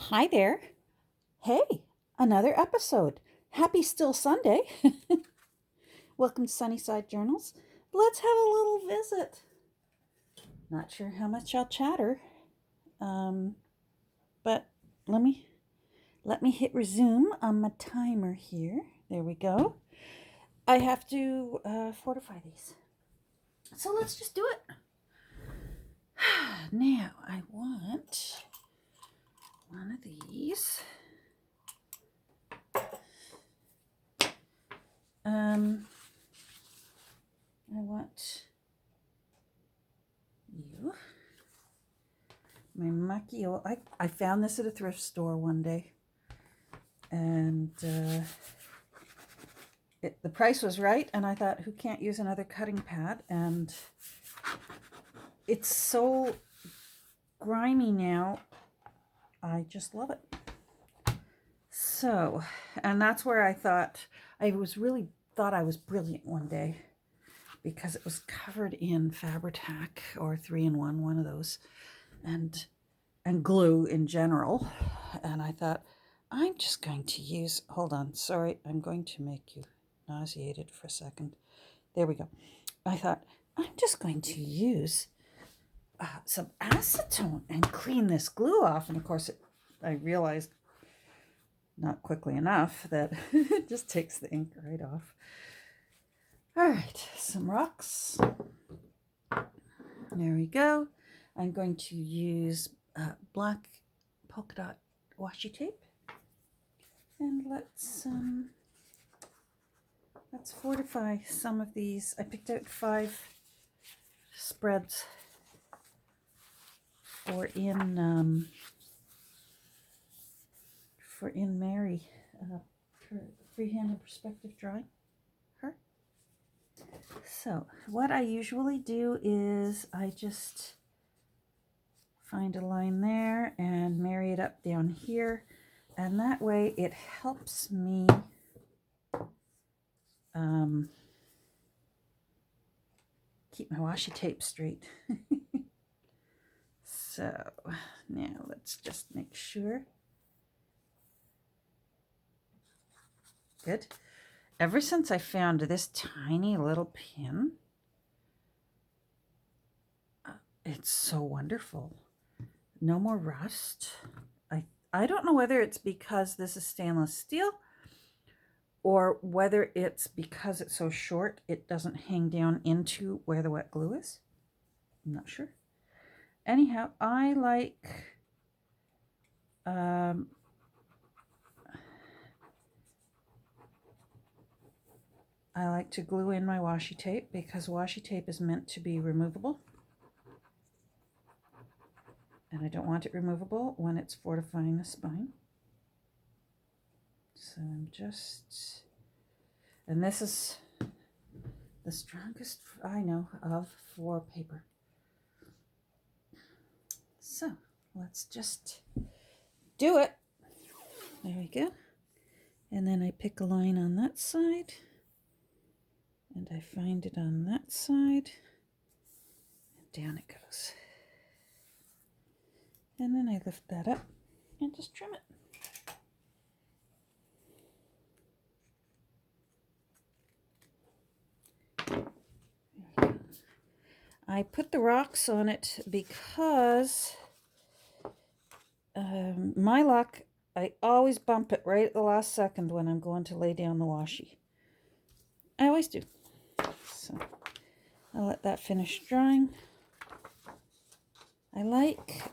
Hi there. Hey, another episode. Happy Still Sunday. Welcome to Sunnyside Journals. Let's have a little visit. Not sure how much I'll chatter, but let me let me hit resume on my timer here. There we go. I have to fortify these, so let's just do it. Now I want one of these. I want you. My mucky old. I found this at a thrift store one day, and the price was right, and I thought, who can't use another cutting pad? And it's so grimy now. I just love it. So, and that's where I thought I was brilliant one day, because it was covered in Fabri-Tac or 3-in-1, one of those, and glue in general. And I thought, I'm just going to use, hold on, sorry, I'm going to make you nauseated for a second. There we go. I thought, I'm just going to use some acetone and clean this glue off. And of course, I realized not quickly enough that it just takes the ink right off. All right, some rocks. There we go. I'm going to use black polka dot washi tape. And let's fortify some of these. I picked out 5 spreads for in Mary, for freehand and perspective drawing her. So what I usually do is I just find a line there and marry it up down here, and that way it helps me keep my washi tape straight. So now let's just make sure. Good. Ever since I found this tiny little pin, it's so wonderful. No more rust. I don't know whether it's because this is stainless steel, or whether it's because it's so short it doesn't hang down into where the wet glue is. I'm not sure. Anyhow, I like to glue in my washi tape, because washi tape is meant to be removable. And I don't want it removable when it's fortifying the spine. So I'm just, and this is the strongest I know of for paper. So let's just do it. There we go. And then I pick a line on that side, and I find it on that side, and down it goes. And then I lift that up and just trim it. I put the rocks on it because my luck, I always bump it right at the last second when I'm going to lay down the washi. I always do. So I'll let that finish drying. I like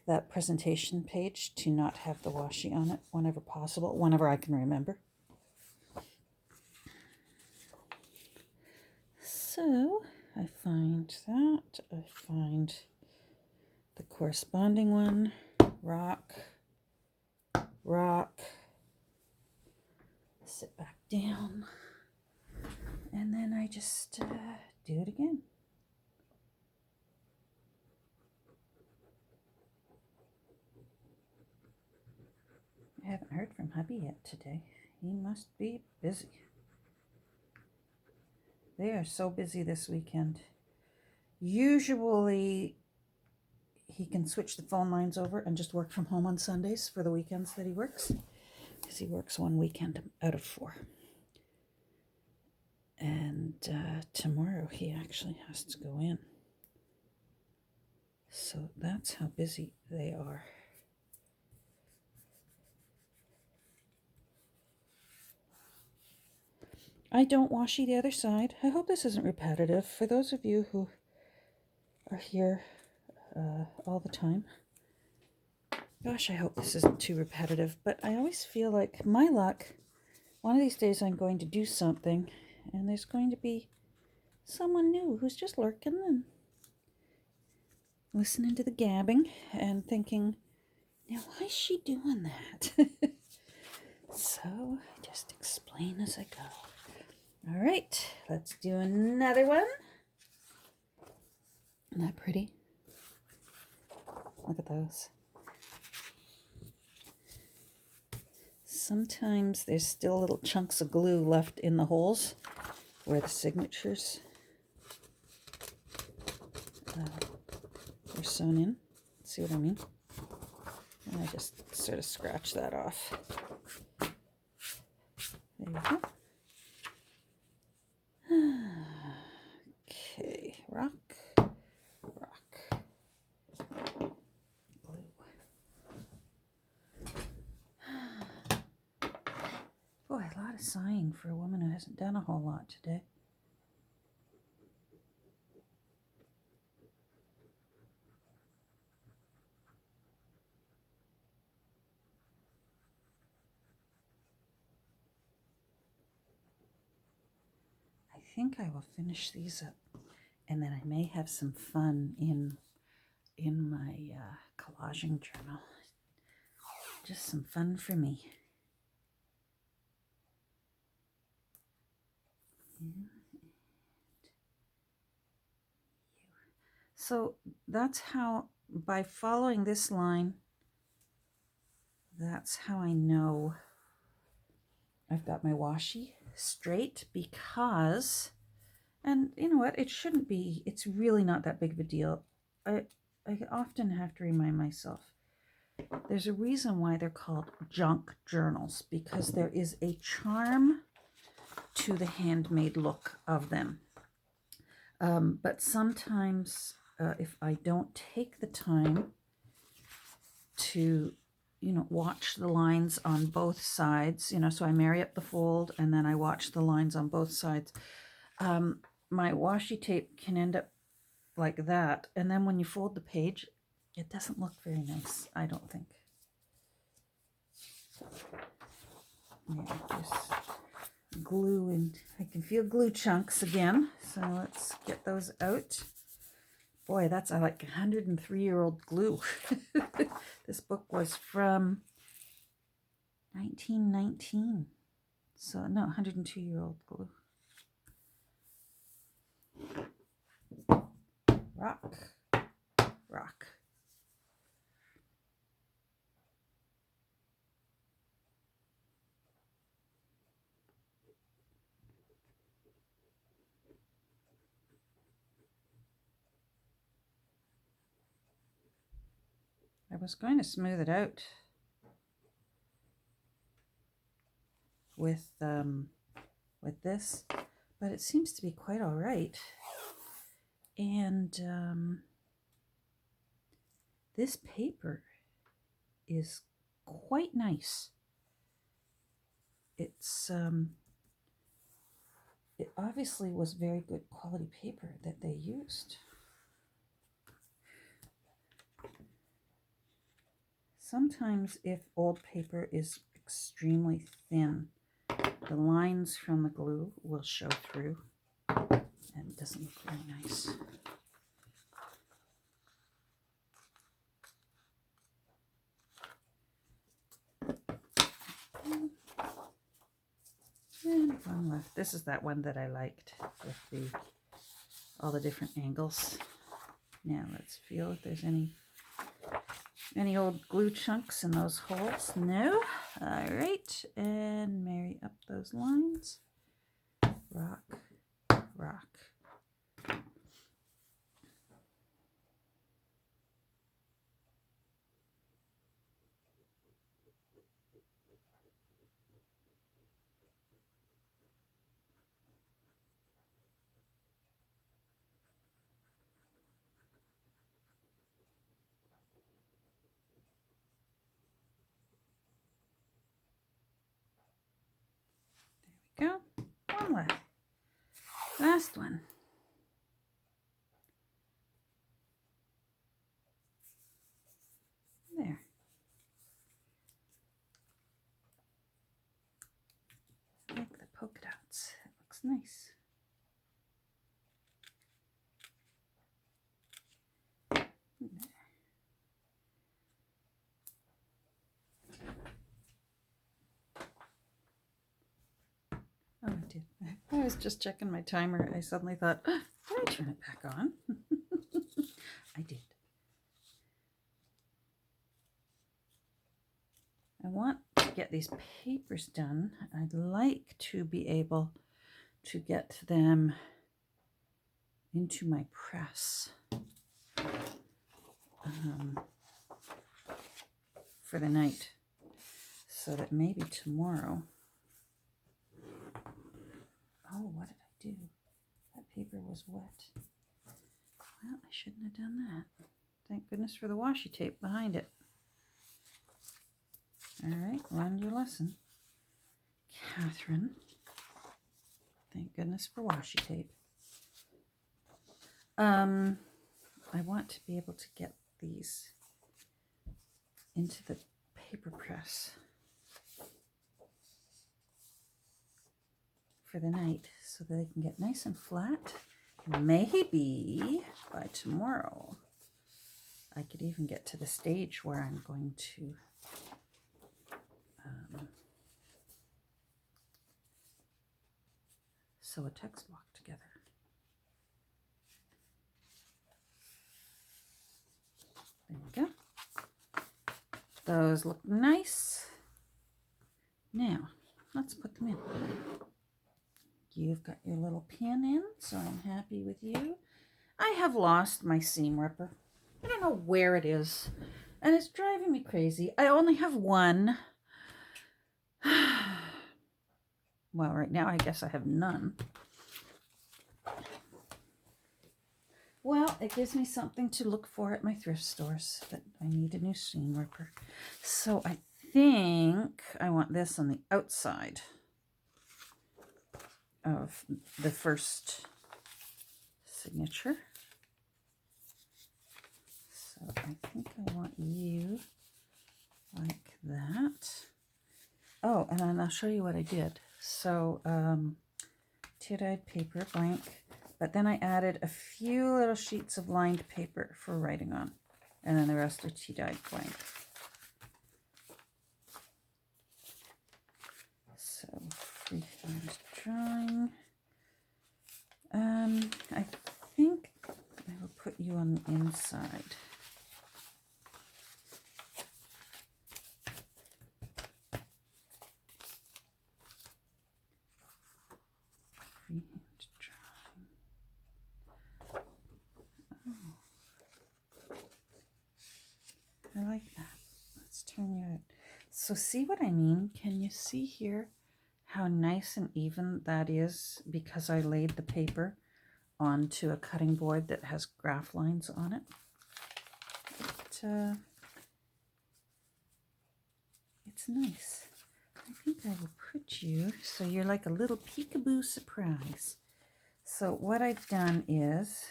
that presentation page to not have the washi on it whenever possible, whenever I can remember. So I find that, I find the corresponding one, rock, rock, sit back down, and then I just do it again. I haven't heard from hubby yet today. He must be busy. They are so busy this weekend. Usually he can switch the phone lines over and just work from home on Sundays for the weekends that he works, because he works one weekend out of 4. And tomorrow he actually has to go in. So that's how busy they are. I don't washi the other side. I hope this isn't repetitive. For those of you who are here all the time, gosh, I hope this isn't too repetitive. But I always feel like, my luck, one of these days I'm going to do something and there's going to be someone new who's just lurking and listening to the gabbing and thinking, now why is she doing that? So I just explain as I go. All right, let's do another one. Isn't that pretty? Look at those. Sometimes there's still little chunks of glue left in the holes where the signatures are sewn in. See what I mean? And I just sort of scratch that off. There you go. Okay, rock, glue. Boy, a lot of sighing for a woman who hasn't done a whole lot today. I think I will finish these up, and then I may have some fun in my collaging journal. Just some fun for me. So that's how, by following this line, that's how I know I've got my washi straight, because, and you know what, it shouldn't be, it's really not that big of a deal. I often have to remind myself, there's a reason why they're called junk journals, because there is a charm to the handmade look of them. But sometimes if I don't take the time to, watch the lines on both sides, so I marry up the fold and then I watch the lines on both sides, my washi tape can end up like that. And then when you fold the page, it doesn't look very nice, I don't think. Yeah, just glue, and I can feel glue chunks again. So let's get those out. Boy, that's like 103-year-old glue. This book was from 1919. So, no, 102-year-old glue. Rock. Rock. I was going to smooth it out with this, but it seems to be quite all right. And this paper is quite nice. It's it obviously was very good quality paper that they used. Sometimes if old paper is extremely thin, the lines from the glue will show through and it doesn't look very nice. And one left. This is that one that I liked with all the different angles. Now let's feel if there's any old glue chunks in those holes. No. All right, and marry up those lines. Rock, rock. Go. One left. Last one. There. I like the polka dots. It looks nice. Oh, I did. I was just checking my timer. I suddenly thought, oh, did I turn it back on? I did. I want to get these papers done. I'd like to be able to get them into my press for the night, so that maybe tomorrow. Oh, what did I do? That paper was wet. Well, I shouldn't have done that. Thank goodness for the washi tape behind it. All right, learn your lesson, Catherine. Thank goodness for washi tape. I want to be able to get these into the paper press for the night so that they can get nice and flat. Maybe by tomorrow I could even get to the stage where I'm going to sew a text block together. There we go. Those look nice. Now, let's put them in. You've got your little pin in, so I'm happy with you. I have lost my seam ripper. I don't know where it is, and it's driving me crazy. I only have one. Well, right now I guess I have none. Well, it gives me something to look for at my thrift stores, that I need a new seam ripper. So I think I want this on the outside of the first signature. So I think I want you like that. Oh, and then I'll show you what I did. So tear-dyed paper, blank, but then I added a few little sheets of lined paper for writing on, and then the rest are tea-dyed blank. So freehand drawing. I think I will put you on the inside. Freehand drawing. Oh. I like that. Let's turn you out. So see what I mean? Can you see here how nice and even that is, because I laid the paper onto a cutting board that has graph lines on it? It's nice. I think I will put you so you're like a little peekaboo surprise. So what I've done is,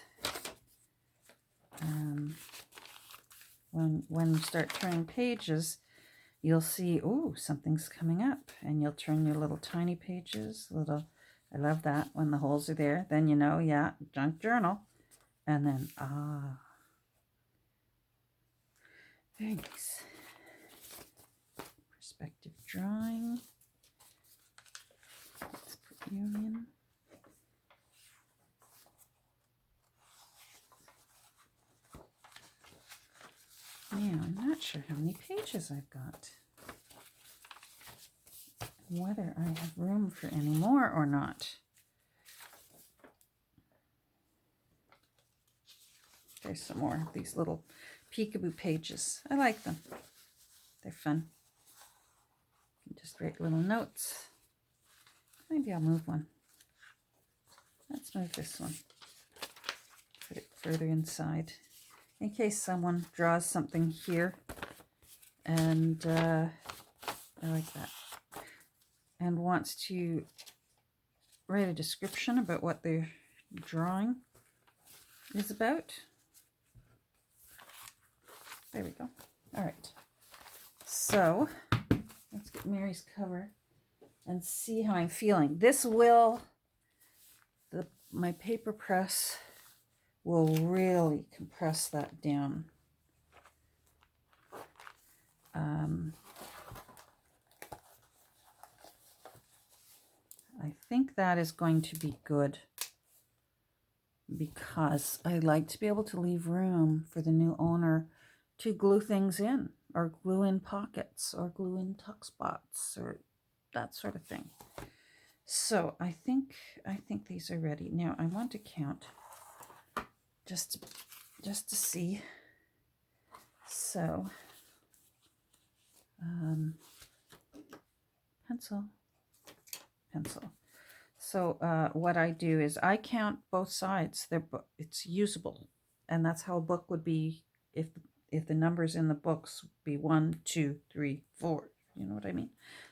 when you start turning pages, you'll see, oh, something's coming up, and you'll turn your little tiny pages, I love that when the holes are there, then you know, yeah, junk journal, and then, very nice. Perspective drawing. Let's put you in. Now, I'm not sure how many pages I've got, whether I have room for any more or not. There's some more of these little peekaboo pages. I like them. They're fun. You can just write little notes. Maybe I'll move one. Let's move this one. Put it further inside, in case someone draws something here, and I like that, and wants to write a description about what the drawing is about. There we go. All right. So let's get Mary's cover and see how I'm feeling. This will, my paper press will really compress that down. I think that is going to be good because I like to be able to leave room for the new owner to glue things in, or glue in pockets, or glue in tuck spots, or that sort of thing. So I think these are ready. Now I want to count just to see. So pencil. So what I do is I count both sides. It's usable, and that's how a book would be if the numbers in the books be 1, 2, 3, 4. You know what I mean?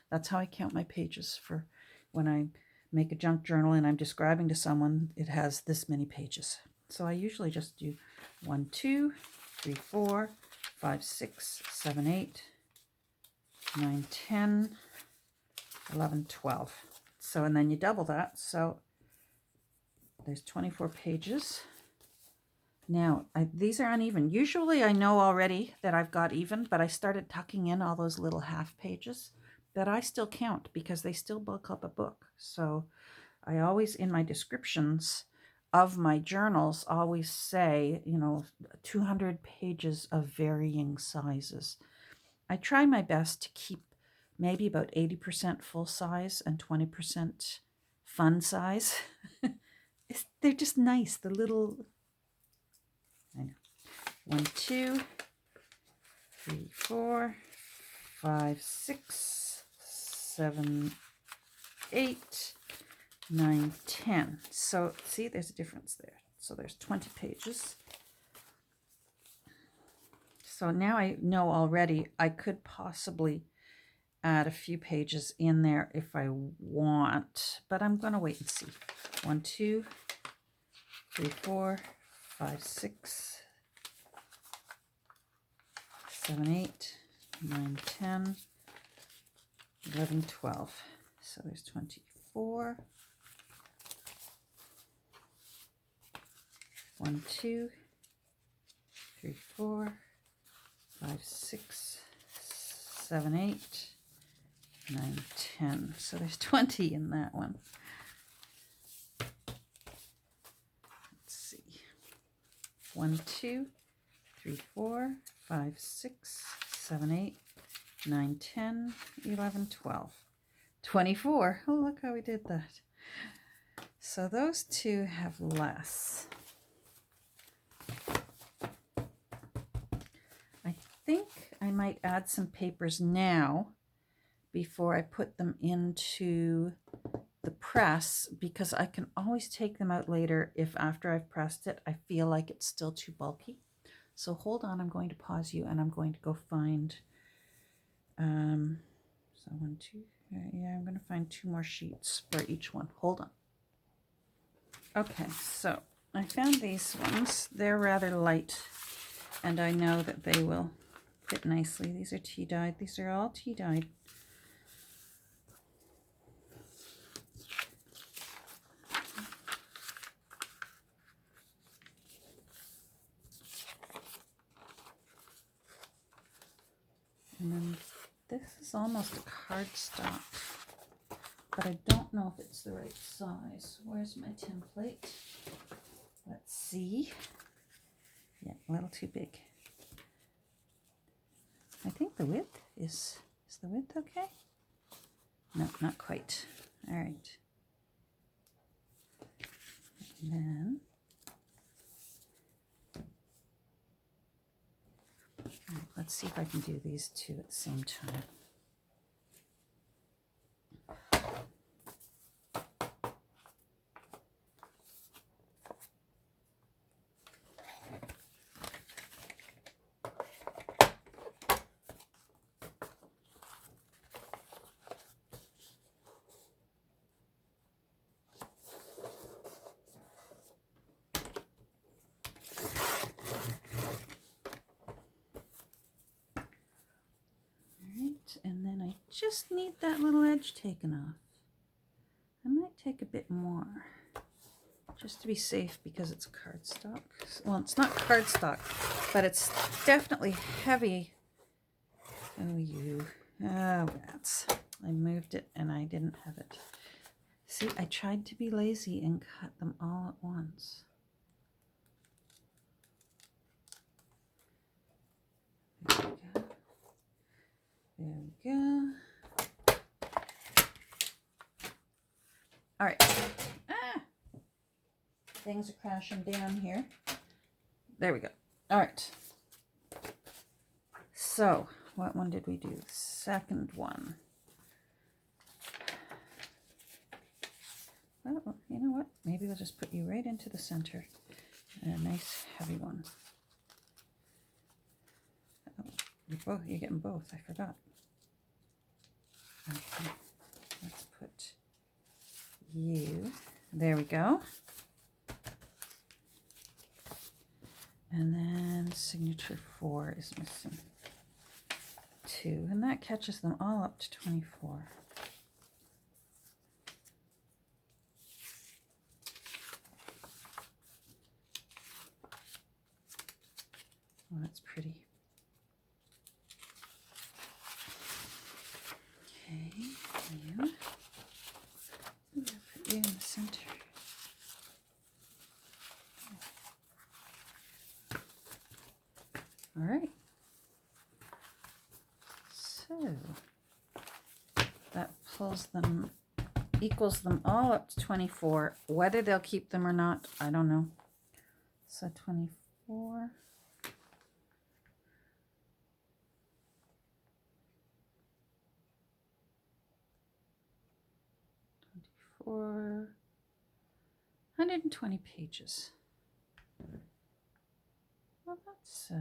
That's how I count my pages for when I make a junk journal and I'm describing to someone. It has this many pages. So I usually just do 1, 2, 3, 4, 5, 6, 7, 8, 9, 10, 11, 12. So, and then you double that. So there's 24 pages. Now, these are uneven. Usually I know already that I've got even, but I started tucking in all those little half pages that I still count because they still bulk up a book. So I always, in my descriptions of my journals, always say, 200 pages of varying sizes. I try my best to keep maybe about 80% full size and 20% fun size. They're just nice, the little, I know. 1, 2, 3, 4, 5, 6, 7, 8, 9, 10. So see, there's a difference there. So there's 20 pages. So now I know already I could possibly add a few pages in there if I want, but I'm going to wait and see. 1, 2, 3, 4, 5, 6, 7, 8, 9, 10, 11, 12. So there's 24. 1, 2, 3, 4, 5, 6, 7, 8, 9, 10. So there's 20 in that one. Let's see. 1, 2, 3, 4, 5, 6, 7, 8, 9, 10, 11, 12. 24. Oh, look how we did that. So those two have less. I think I might add some papers now before I put them into the press, because I can always take them out later if after I've pressed it I feel like it's still too bulky. So hold on, I'm going to pause you and I'm going to go find so 1, 2, yeah, I'm going to find 2 more sheets for each one. Hold on. Okay, so I found these ones. They're rather light and I know that they will fit nicely. These are tea dyed. These are all tea dyed. And then this is almost a cardstock, but I don't know if it's the right size. Where's my template? Let's see. Yeah, a little too big. I think the width is the width okay? No, not quite. All right. And then all right, let's see if I can do these two at the same time. just need that little edge taken off. I might take a bit more, just to be safe, because it's cardstock. Well, it's not cardstock, but it's definitely heavy. Oh, you. Oh, rats. I moved it and I didn't have it. See, I tried to be lazy and cut them all at once. There we go. There we go. All right. Ah! Things are crashing down here. There we go. All right. So, what one did we do? Second one. Well, you know what? Maybe we'll just put you right into the center. A nice heavy one. Oh, you're getting both. I forgot. Okay. Let's put you. There we go. And then signature 4 is missing 2. And that catches them all up to 24. Oh, that's pretty. Okay, you. I'm gonna put you in the center. All right. So that pulls them, equals them all up to 24. Whether they'll keep them or not, I don't know. So 24. 120 pages. Well, that's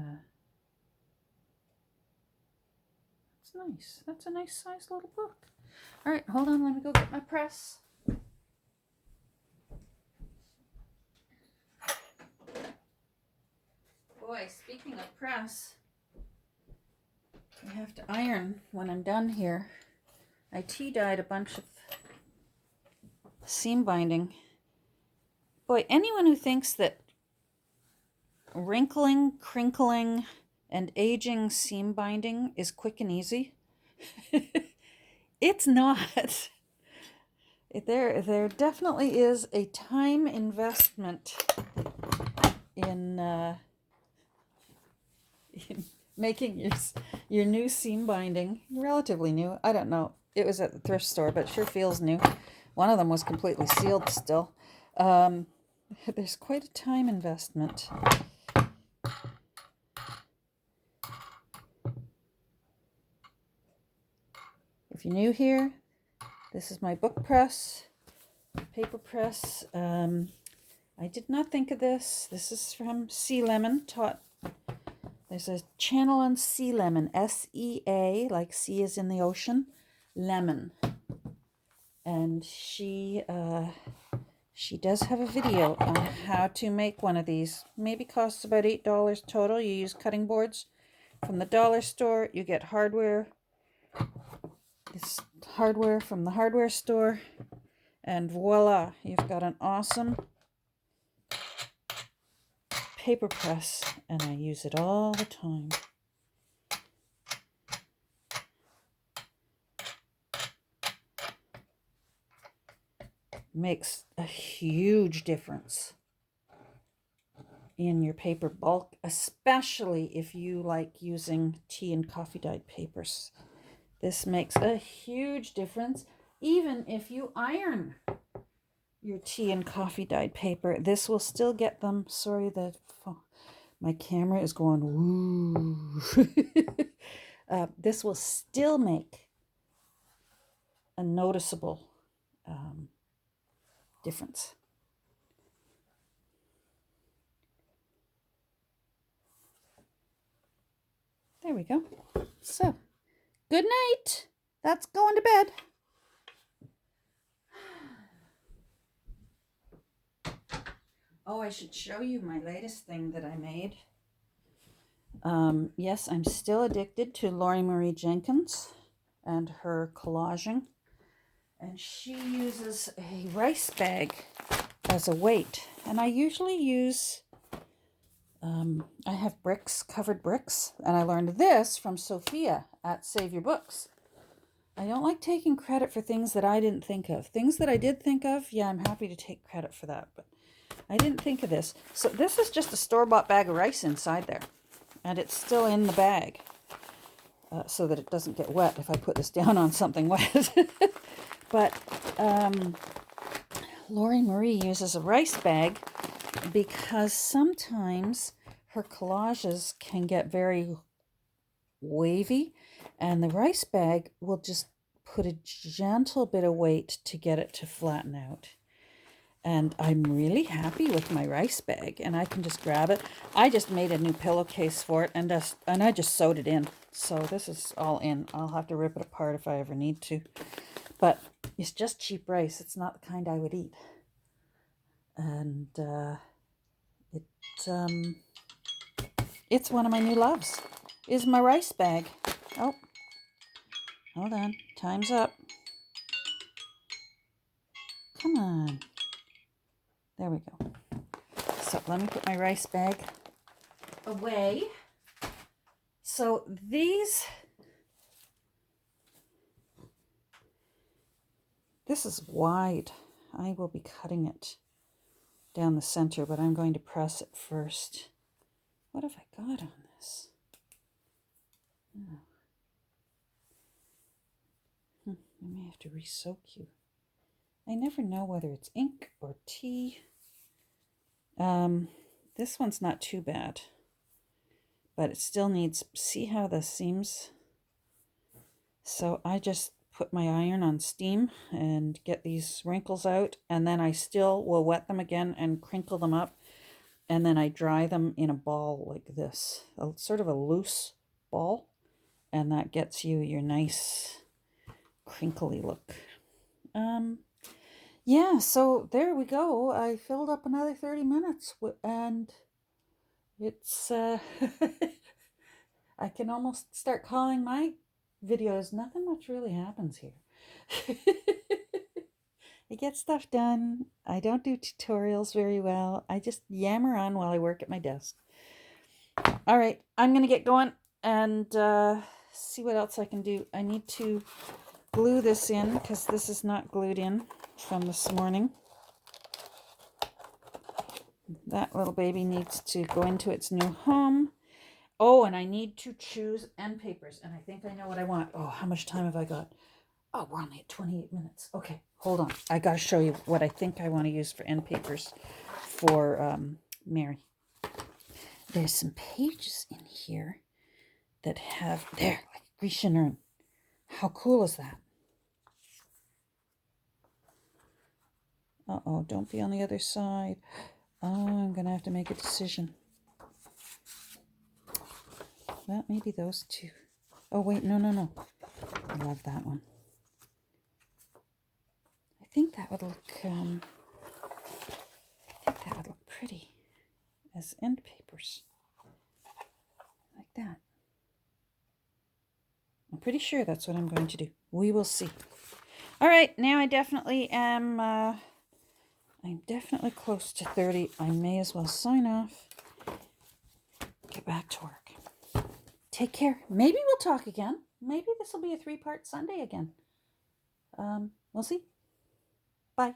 nice. That's a nice sized little book. All right, hold on. Let me go get my press. Boy, speaking of press, I have to iron when I'm done here. I tea-dyed a bunch of seam binding. Boy, anyone who thinks that wrinkling, crinkling, and aging seam binding is quick and easy, it's not. There definitely is a time investment in making your new seam binding. Relatively new. I don't know. It was at the thrift store, but it sure feels new. One of them was completely sealed still. There's quite a time investment. If you're new here, this is my book press, paper press. I did not think of this. This is from Sea Lemon. There's a channel on Sea Lemon, S-E-A, like sea is in the ocean, lemon. And she does have a video on how to make one of these. Maybe costs about $8 total. You use cutting boards from the dollar store. You get hardware. This hardware from the hardware store. And voila, you've got an awesome paper press. And I use it all the time. Makes a huge difference in your paper bulk, especially if you like using tea and coffee dyed papers. This makes a huge difference. Even if you iron your tea and coffee dyed paper, this will still get them. Sorry that my camera is going woo. This will still make a noticeable difference. There we go. So, good night. That's going to bed. Oh, I should show you my latest thing that I made. Yes, I'm still addicted to Laurie Marie Jenkins. and her collaging. And she uses a rice bag as a weight. And I usually use, I have bricks, covered bricks. And I learned this from Sophia at Save Your Books. I don't like taking credit for things that I didn't think of. Things that I did think of, yeah, I'm happy to take credit for that. But I didn't think of this. So this is just a store-bought bag of rice inside there. And it's still in the bag. So that it doesn't get wet if I put this down on something wet. But Lori Marie uses a rice bag because sometimes her collages can get very wavy, and the rice bag will just put a gentle bit of weight to get it to flatten out. And I'm really happy with my rice bag, and I can just grab it. I just made a new pillowcase for it, and I just sewed it in. So this is all in. I'll have to rip it apart if I ever need to. But it's just cheap rice. It's not the kind I would eat. And it's one of my new loves, is my rice bag. Oh, hold on. Time's up. Come on. There we go. So let me put my rice bag away. So this is wide. I will be cutting it down the center, but I'm going to press it first. What have I got on this? Oh. I may have to re-soak you. I never know whether it's ink or tea. This one's not too bad, but it still needs, see how the seams? So I just put my iron on steam and get these wrinkles out, and then I still will wet them again and crinkle them up, and then I dry them in a ball like this, sort of a loose ball, and that gets you your nice crinkly look. Yeah, so there we go. I filled up another 30 minutes, and it's I can almost start calling my videos nothing much really happens here. I get stuff done. I don't do tutorials very well. I just yammer on while I work at my desk. All right, I'm gonna get going and see what else I can do. I need to glue this in because this is not glued in from this morning. That little baby needs to go into its new home. Oh, and I need to choose end papers, and I think I know what I want. Oh, how much time have I got? Oh, we're only at 28 minutes. Okay, hold on. I got to show you what I think I want to use for end papers for Mary. There's some pages in here that have, there, like Grecian urn. How cool is that? Uh-oh, don't be on the other side. Oh, I'm going to have to make a decision. Well, maybe those two. Oh, wait, no. I love that one. I think that would look, pretty as end papers. Like that. I'm pretty sure that's what I'm going to do. We will see. All right, now I definitely am, I'm definitely close to 30. I may as well sign off. Get back to work. Take care. Maybe we'll talk again. Maybe this will be a 3-part Sunday again. We'll see. Bye.